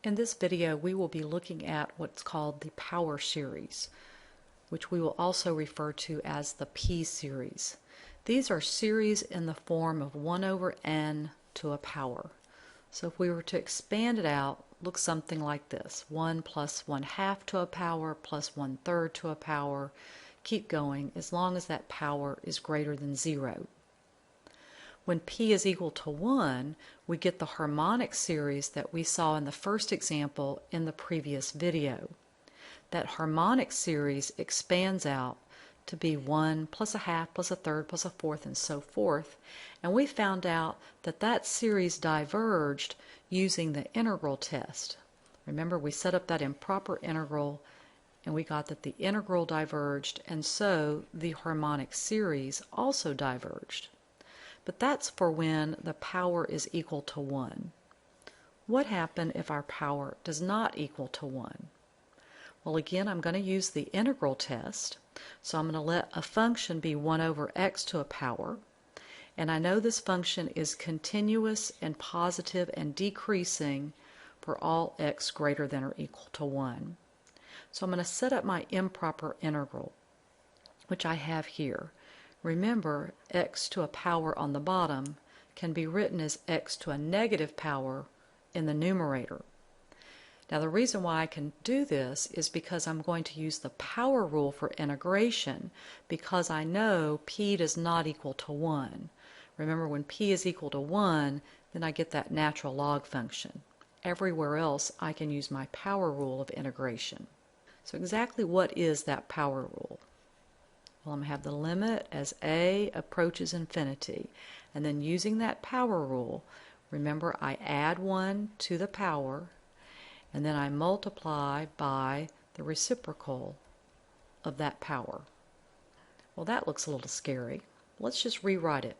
In this video, we will be looking at what's called the power series, which we will also refer to as the P-series. These are series in the form of 1 over n to a power. So if we were to expand it out, look something like this: 1 plus 1/2 to a power plus 1/3 to a power. Keep going as long as that power is greater than 0. When p is equal to 1, we get the harmonic series that we saw in the first example in the previous video. That harmonic series expands out to be 1 plus 1/2 plus 1/3 plus 1/4 and so forth, and we found out that that series diverged using the integral test. Remember, we set up that improper integral and we got that the integral diverged, and so the harmonic series also diverged. But that's for when the power is equal to 1. What happens if our power does not equal to 1? Well, again, I'm going to use the integral test. So I'm going to let a function be 1 over x to a power. And I know this function is continuous and positive and decreasing for all x greater than or equal to 1. So I'm going to set up my improper integral, which I have here. Remember, x to a power on the bottom can be written as x to a negative power in the numerator. Now the reason why I can do this is because I'm going to use the power rule for integration, because I know p does not equal to 1. Remember, when p is equal to 1, then I get that natural log function. Everywhere else I can use my power rule of integration. So exactly what is that power rule? Well, I'm going to have the limit as a approaches infinity, and then using that power rule, remember, I add 1 to the power, and then I multiply by the reciprocal of that power. Well, that looks a little scary. Let's just rewrite it.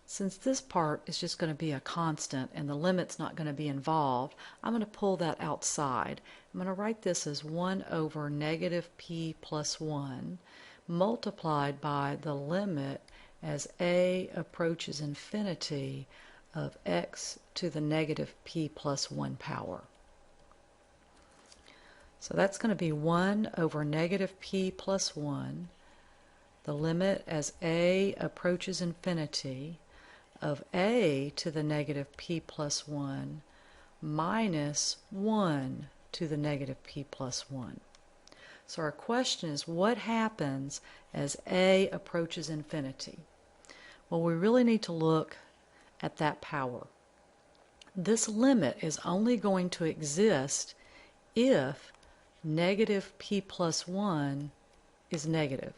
Since this part is just going to be a constant and the limit's not going to be involved, I'm going to pull that outside. I'm going to write this as 1 over negative p plus 1 multiplied by the limit as a approaches infinity of x to the negative p plus 1 power. So that's going to be 1 over negative p plus 1, the limit as a approaches infinity of a to the negative p plus 1 minus 1 to the negative p plus 1. So our question is, what happens as a approaches infinity? Well, we really need to look at that power. This limit is only going to exist if negative p plus 1 is negative.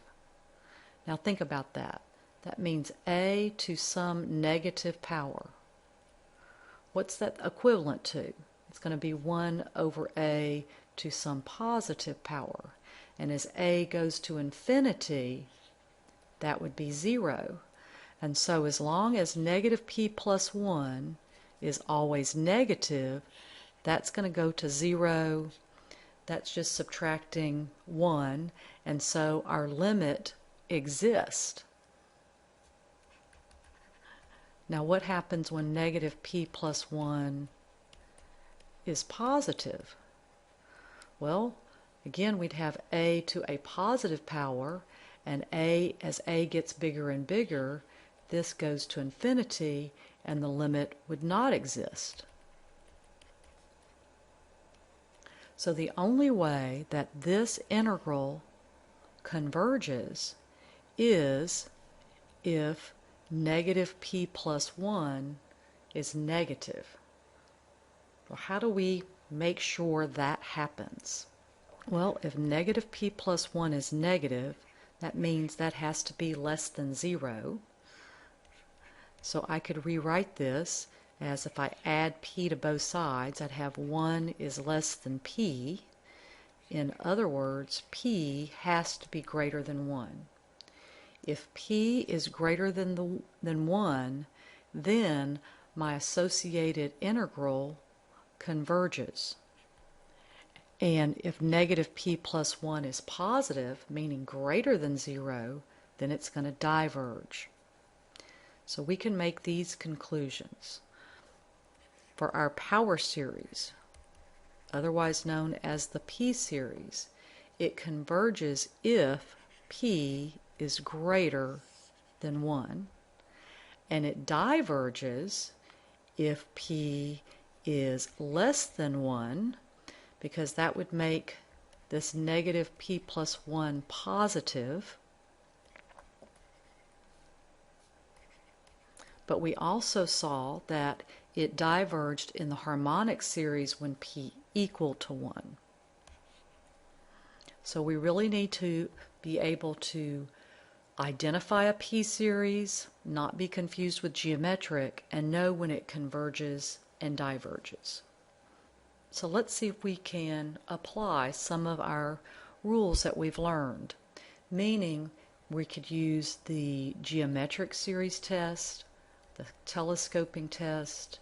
Now think about that. That means a to some negative power. What's that equivalent to? It's going to be 1 over a to some positive power. And as a goes to infinity, that would be 0. And so as long as negative p plus 1 is always negative, that's going to go to 0. That's just subtracting 1. And so our limit exists. Now what happens when negative p plus 1 is positive? Well, again, we'd have a to a positive power, and a, as a gets bigger and bigger, this goes to infinity, and the limit would not exist. So the only way that this integral converges is if negative p plus 1 is negative. Well, how do we make sure that happens? Well, if negative p plus 1 is negative, that means that has to be less than 0. So I could rewrite this as, if I add p to both sides, I'd have 1 is less than p. In other words, p has to be greater than 1. If p is greater than 1, then my associated integral converges. And if negative p plus 1 is positive, meaning greater than 0, then it's going to diverge. So we can make these conclusions. For our power series, otherwise known as the P-series. It converges if P is greater than 1, and it diverges if P is less than 1, because that would make this negative P plus 1 positive. But we also saw that it diverged in the harmonic series when P equal to 1. So we really need to be able to identify a P-series, not be confused with geometric, and know when it converges and diverges. So let's see if we can apply some of our rules that we've learned, meaning we could use the geometric series test, the telescoping test,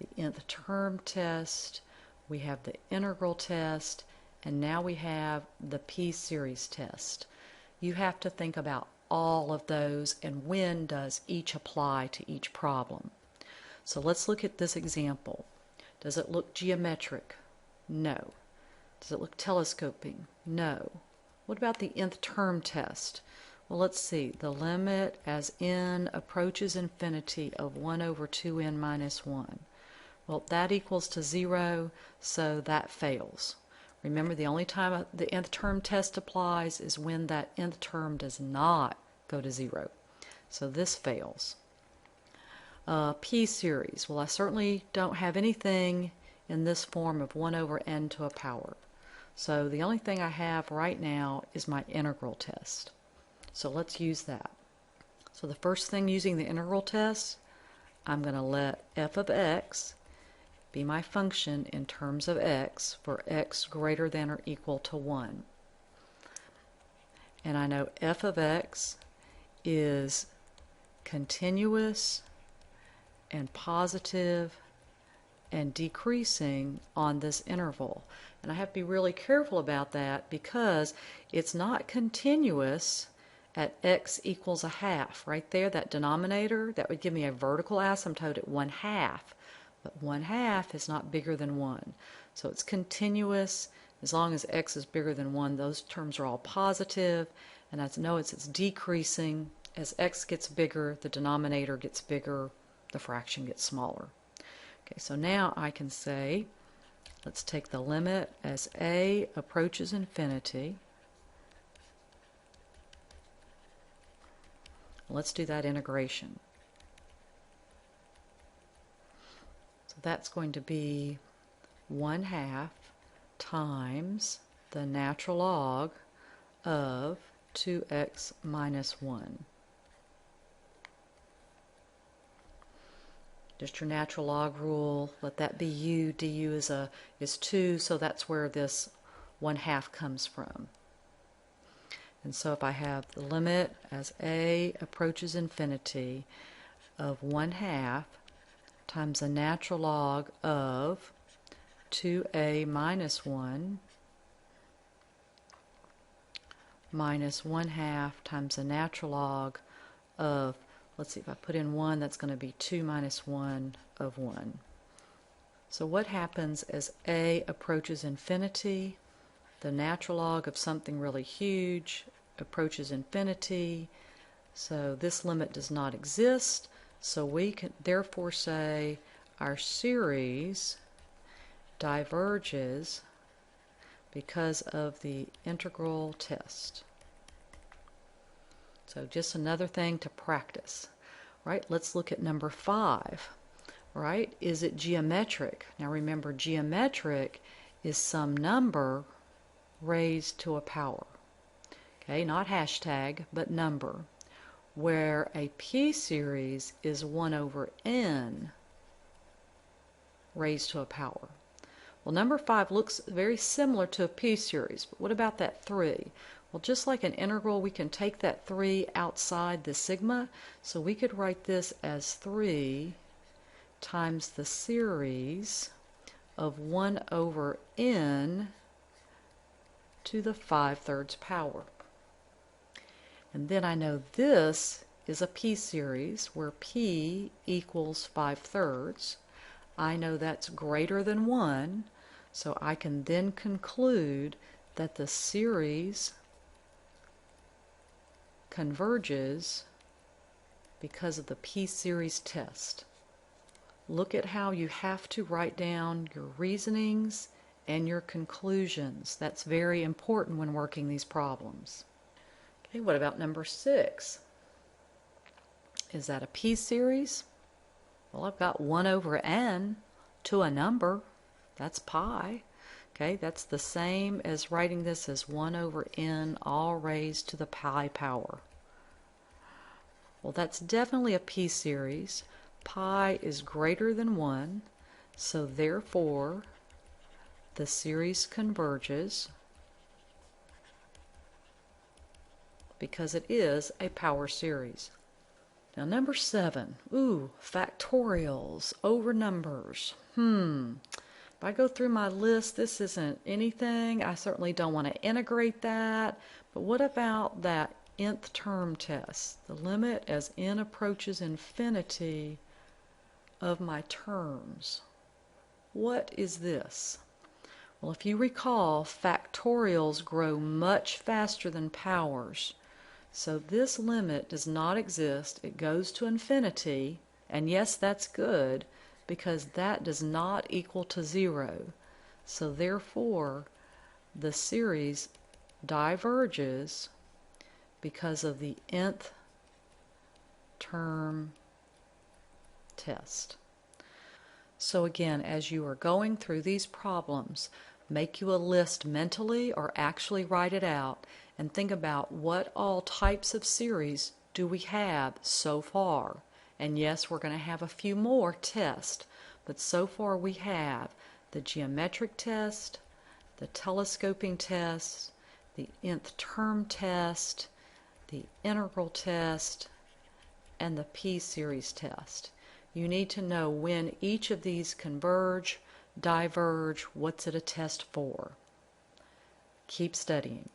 the nth term test, we have the integral test, and now we have the P-series test. You have to think about all of those and when does each apply to each problem. So let's look at this example. Does it look geometric? No. Does it look telescoping? No. What about the nth term test? Well, let's see. The limit as n approaches infinity of 1 over 2n minus 1. Well, that equals to 0, so that fails. Remember, the only time the nth term test applies is when that nth term does not go to 0. So this fails. P-series. Well, I certainly don't have anything in this form of 1 over n to a power. So the only thing I have right now is my integral test. So let's use that. So the first thing using the integral test, I'm going to let f of x be my function in terms of x for x greater than or equal to 1. And I know f of x is continuous and positive and decreasing on this interval. And I have to be really careful about that because it's not continuous at x equals a half. Right there, that denominator, that would give me a vertical asymptote at 1/2. But 1/2 is not bigger than 1. So it's continuous. As long as x is bigger than 1, those terms are all positive. And I know it's decreasing. As x gets bigger, the denominator gets bigger, the fraction gets smaller. Okay, so now I can say, let's take the limit as a approaches infinity. Let's do that integration. So that's going to be 1/2 times the natural log of 2x minus 1. Just your natural log rule, let that be u. du is 2, so that's where this 1/2 comes from. And so if I have the limit as a approaches infinity of 1/2 times the natural log of 2a minus 1 minus 1/2 times the natural log of, let's see, if I put in 1, that's going to be 2 minus 1 of 1. So what happens as a approaches infinity? The natural log of something really huge approaches infinity. So this limit does not exist. So we can therefore say our series diverges because of the integral test. So just another thing to practice. Right, let's look at number 5. Right, is it geometric? Now remember, geometric is some number raised to a power. Okay, not hashtag, but number. Where a P-series is 1 over n raised to a power. Well, number 5 looks very similar to a P-series, but what about that 3? Well, just like an integral, we can take that 3 outside the sigma, so we could write this as 3 times the series of 1 over n to the 5/3 power. And then I know this is a P-series where P equals 5/3. I know that's greater than 1, So I can then conclude that the series converges because of the P-series test. Look at how you have to write down your reasonings and your conclusions. That's very important when working these problems. Okay, what about number 6? Is that a P-series? Well, I've got 1 over n to a number. That's pi. Okay, that's the same as writing this as 1 over n all raised to the pi power. Well, that's definitely a P-series. Pi is greater than 1, so therefore the series converges because it is a power series. Now number 7, factorials over numbers. If I go through my list, this isn't anything. I certainly don't want to integrate that. But what about that nth term test? The limit as n approaches infinity of my terms. What is this? Well, if you recall, factorials grow much faster than powers. So this limit does not exist. It goes to infinity, and yes, that's good, because that does not equal to 0. So therefore, the series diverges because of the nth term test. So again, as you are going through these problems, make you a list mentally or actually write it out and think about what all types of series do we have so far. And yes, we're going to have a few more tests, but so far we have the geometric test, the telescoping test, the nth term test, the integral test, and the P-series test. You need to know when each of these converge, diverge, what's it a test for. Keep studying.